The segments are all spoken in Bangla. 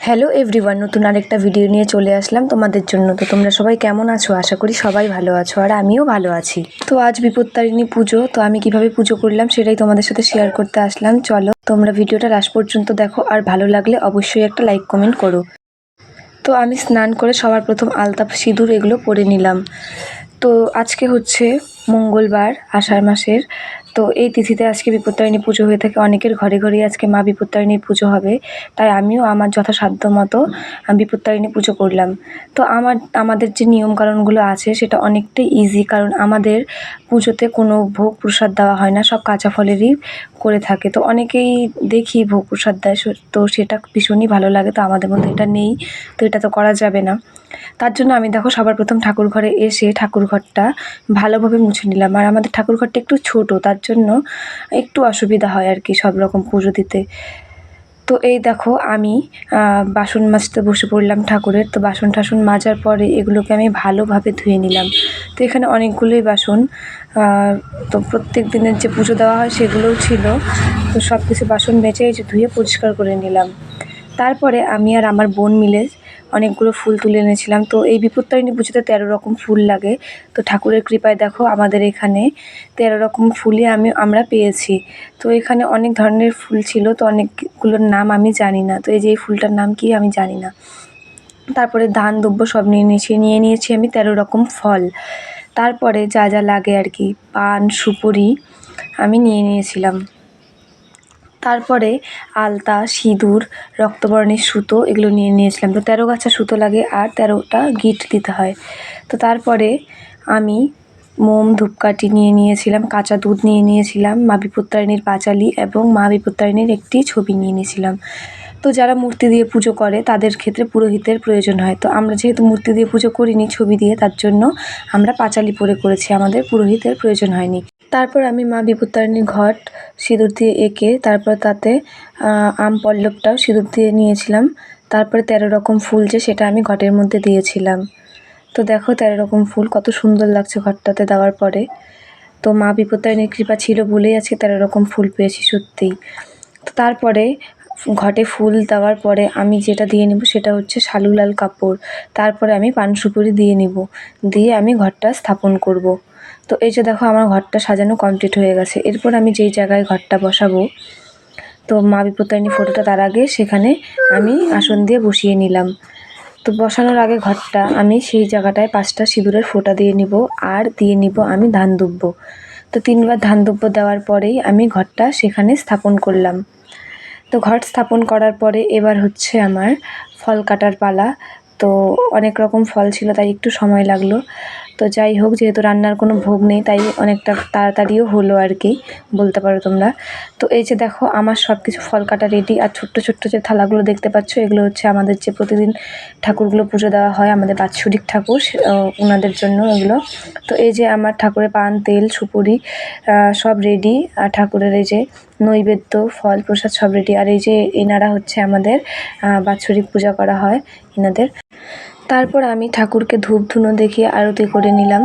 হ্যালো এভরিওয়ান, নতুন আরেকটা ভিডিও নিয়ে চলে আসলাম তোমাদের জন্য। তো তোমরা সবাই কেমন আছো? আশা করি সবাই ভালো আছো, আর আমিও ভালো আছি। তো আজ বিপত্তারিণী পুজো, তো আমি কিভাবে পুজো করলাম সেটাই তোমাদের সাথে শেয়ার করতে আসলাম। চলো তোমরা ভিডিওটা লাস্ট পর্যন্ত দেখো, আর ভালো লাগলে অবশ্যই একটা লাইক কমেন্ট করো। তো আমি স্নান করে সবার প্রথম আলতা সিঁদুর এগুলো পরে নিলাম। তো আজকে হচ্ছে মঙ্গলবার, আষাঢ় মাসের। তো এই তিথিতে আজকে বিপত্তারিণী পুজো হয়ে থাকে। অনেকের ঘরে ঘরে আজকে মা বিপত্তারিণীর পুজো হবে, তাই আমিও আমার যথাসাধ্য মতো বিপত্তারিণী পুজো করলাম। তো আমাদের যে নিয়মকানুনগুলো আছে সেটা অনেকটাই ইজি, কারণ আমাদের পুজোতে কোনো ভোগ প্রসাদ দেওয়া হয় না, সব কাঁচা ফলেরই করে থাকে। তো অনেকেই দেখি ভোগ প্রসাদ দেয়, তো সেটা ভীষণই ভালো লাগে। তো আমাদের মধ্যে এটা নেই, তো এটা তো করা যাবে না। তার জন্য আমি দেখো সবার প্রথম ঠাকুর ঘরে এসে ঠাকুর ঘরটা ভালোভাবে মুছে নিলাম। আর আমাদের ঠাকুর ঘরটা একটু ছোট, তার জন্য একটু অসুবিধা হয় আর কি সব রকম পুজো দিতে। তো এই দেখো আমি বাসন মাজতে বসে পড়লাম ঠাকুরের। তো বাসন টাসন মাজার পরে এগুলোকে আমি ভালোভাবে ধুয়ে নিলাম। তো এখানে অনেকগুলোই বাসন, তো প্রত্যেক দিনের যে পুজো দেওয়া হয় সেগুলোও ছিল। তো সব কিছু বাসন মেজে এই যে ধুয়ে পরিষ্কার করে নিলাম। তারপরে আমি আর আমার বোন মিলে অনেকগুলো ফুল তুলে এনেছিলাম। তো এই বিপত্তারিণী পুজোতে 13 রকম ফুল লাগে। তো ঠাকুরের কৃপায় দেখো আমাদের এখানে 13 রকম ফুলই আমরা পেয়েছি। তো এখানে অনেক ধরনের ফুল ছিল, তো অনেকগুলোর নাম আমি জানি না। তো এই যে এই ফুলটার নাম কি আমি জানি না। তারপরে ধান দুব্য সব নিয়ে নিয়েছি আমি 13 রকম ফল। তারপরে যা যা লাগে আর কি, পান সুপুরি আমি নিয়ে নিয়েছিলাম। তারপরে আলতা, সিঁদুর, রক্তবর্ণের সুতো এগুলো নিয়ে নিয়েছিলাম। তো 13 গাছা সুতো লাগে আর 13টা গিট দিতে হয়। তো তারপরে আমি মোম ধূপকাঠি নিয়ে নিয়েছিলাম, কাঁচা দুধ নিয়ে নিয়েছিলাম, মা বিপত্তারিণীর পাঁচালি এবং মা বিপত্তারিণীর একটি ছবি নিয়ে নিয়েছিলাম। তো যারা মূর্তি দিয়ে পুজো করে তাদের ক্ষেত্রে পুরোহিতের প্রয়োজন হয়। তো আমরা যেহেতু মূর্তি দিয়ে পুজো করিনি, ছবি দিয়ে, তার জন্য আমরা পাঁচালি পরে করেছি, আমাদের পুরোহিতের প্রয়োজন হয়নি। তারপর আমি মা বিপত্তারিণীর ঘট সিঁদুর দিয়ে এঁকে তারপর তাতে আম পল্লবটাও সিঁদুর দিয়ে নিয়েছিলাম। তারপরে 13 রকম ফুল যে সেটা আমি ঘটের মধ্যে দিয়েছিলাম। তো দেখো 13 রকম ফুল কত সুন্দর লাগছে ঘরটাতে দেওয়ার পরে। তো মা বিপত্তারিণীর কৃপা ছিল বলেই আজকে 13 রকম ফুল পেয়েছি সত্যিই। তো তারপরে ঘটে ফুল দেওয়ার পরে আমি যেটা দিয়ে নেব সেটা হচ্ছে শালু লাল কাপড়। তারপরে আমি পান সুপুরি দিয়ে নিব, দিয়ে আমি ঘরটা স্থাপন করব। তো এই যে দেখো আমার ঘরটা সাজানো কমপ্লিট হয়ে গেছে। এরপর আমি যেই জায়গায় ঘরটা বসাবো, তো মা বিপত্তারিণী ফটোটা তার আগে সেখানে আমি আসন দিয়ে বসিয়ে নিলাম। তো বসানোর আগে ঘরটা আমি সেই জায়গাটায় 5টা সিঁদুরের ফোঁটা দিয়ে নিব, আর দিয়ে নিব আমি ধান দুব্য। তো 3বার ধান দুব্য দেওয়ার পরেই আমি ঘরটা সেখানে স্থাপন করলাম। তো ঘর স্থাপন করার পরে এবার হচ্ছে আমার ফল কাটার পালা। তো অনেক রকম ফল ছিল তাই একটু সময় লাগলো। তো যাই হোক, যেহেতু রান্নার কোনো ভোগ নেই তাই অনেকটা তাড়াতাড়িও হলো আর কি বলতে পারো তোমরা। তো এই যে দেখো আমার সব কিছু ফল কাটা রেডি। আর ছোট্ট ছোট্ট যে থালাগুলো দেখতে পাচ্ছ এগুলো হচ্ছে আমাদের যে প্রতিদিন ঠাকুরগুলো পুজো দেওয়া হয়, আমাদের বাৎসরিক ঠাকুর, ওনাদের জন্য এগুলো। তো এই যে আমার ঠাকুরের পান, তেল, সুপুরি সব রেডি। আর ঠাকুরের এই যে নৈবেদ্য, ফল প্রসাদ সব রেডি। আর এই যে এনারা হচ্ছে আমাদের বাৎসরিক পূজা করা হয় এনাদের। তারপর আমি ঠাকুরকে ধূপ ধুনো দেখিয়ে আরতি করে নিলাম।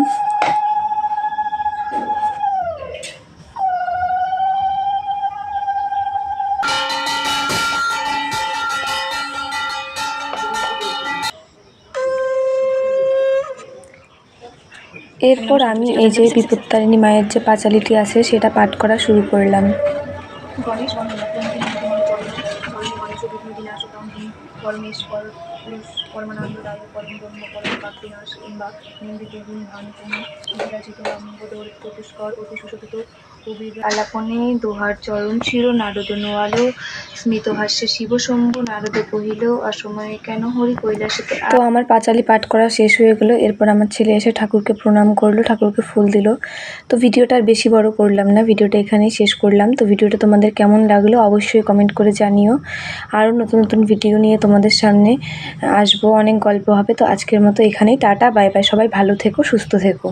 এরপর আমি এই যে বিপত্তারিণী মায়ের যে পাঁচালিটি আছে সেটা পাঠ করা শুরু করলাম। পরমেশ্বর পরমানন্দদায় পরম ব্রহ্ম পরম পাপিনাশ কিংবা নিন্দিতে গুণ ধান কোনো বিরাজিত রামবোধর চতুষ্কর অতি সুশোভিত কবির আলাপনে দোহার চরণ চির নারদ নোয়ালো স্মিত হাস্যে শিবশম্ভু নারদ কহিল অসময়ে কেন হরি কৈলাসেতে। তো আমার পাঁচালি পাঠ করা শেষ হয়ে গেলো। এরপর আমার ছেলে এসে ঠাকুরকে প্রণাম করলো, ঠাকুরকে ফুল দিল। তো ভিডিওটা আর বেশি বড় করলাম না, ভিডিওটা এখানেই শেষ করলাম। তো ভিডিওটা তোমাদের কেমন লাগলো অবশ্যই কমেন্ট করে জানিও। আরও নতুন নতুন ভিডিও নিয়ে তোমাদের সামনে আসবো, অনেক গল্প হবে। তো আজকের মতো এখানেই টাটা, বাই বাই। সবাই ভালো থেকো, সুস্থ থেকো।